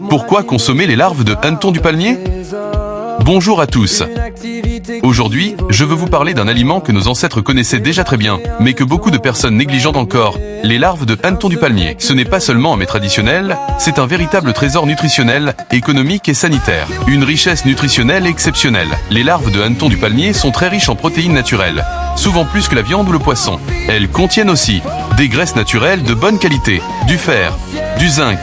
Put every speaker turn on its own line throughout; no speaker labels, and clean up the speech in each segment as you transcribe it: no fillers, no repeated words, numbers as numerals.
Pourquoi consommer les larves de hanneton du palmier? Bonjour à tous. Aujourd'hui, je veux vous parler d'un aliment que nos ancêtres connaissaient déjà très bien, mais que beaucoup de personnes négligent encore, les larves de hanneton du palmier. Ce n'est pas seulement un mets traditionnel, c'est un véritable trésor nutritionnel, économique et sanitaire. Une richesse nutritionnelle exceptionnelle. Les larves de hanneton du palmier sont très riches en protéines naturelles, souvent plus que la viande ou le poisson. Elles contiennent aussi des graisses naturelles de bonne qualité, du fer, du zinc,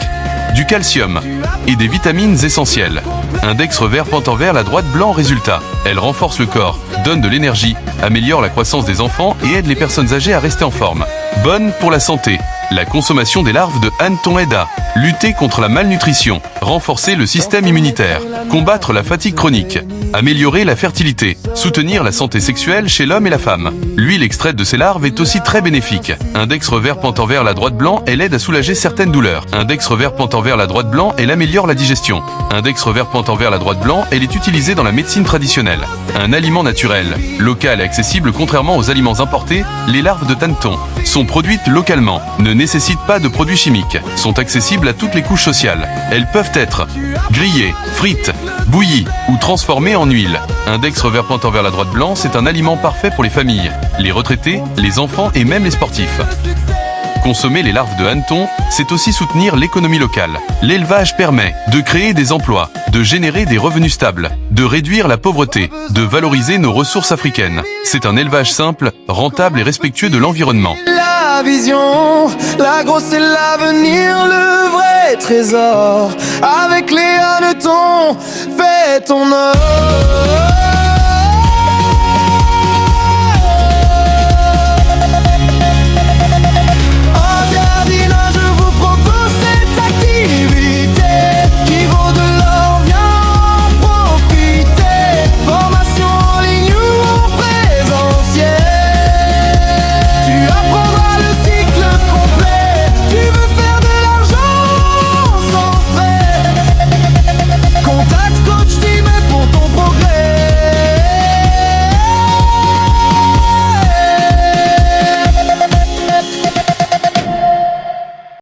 du calcium et des vitamines essentielles. Index revers pente envers la droite blanc résultat. Elle renforce le corps, donne de l'énergie, améliore la croissance des enfants et aide les personnes âgées à rester en forme. Bonne pour la santé. La consommation des larves de hanneton aide à lutter contre la malnutrition, renforcer le système immunitaire, combattre la fatigue chronique, améliorer la fertilité, soutenir la santé sexuelle chez l'homme et la femme. L'huile extraite de ces larves est aussi très bénéfique. Index revers pente envers la droite blanc, elle aide à soulager certaines douleurs. Index revers pente envers la droite blanc, elle améliore la digestion. Index revers pente envers la droite blanc, elle est utilisée dans la médecine traditionnelle. Un aliment naturel, local et accessible contrairement aux aliments importés, les larves de hanneton sont produites localement, ne nécessitent pas de produits chimiques, sont accessibles à toutes les couches sociales. Elles peuvent être grillées, frites, bouillies ou transformées en huile. Index revers pente envers la droite blanc, c'est un aliment parfait pour les familles, les retraités, les enfants et même les sportifs. Consommer les larves de hanneton, c'est aussi soutenir l'économie locale. L'élevage permet de créer des emplois, de générer des revenus stables, de réduire la pauvreté, de valoriser nos ressources africaines. C'est un élevage simple, rentable et respectueux de l'environnement.
La vision, la grosse c'est l'avenir, le vrai trésor. Avec les hannetons, fais ton or.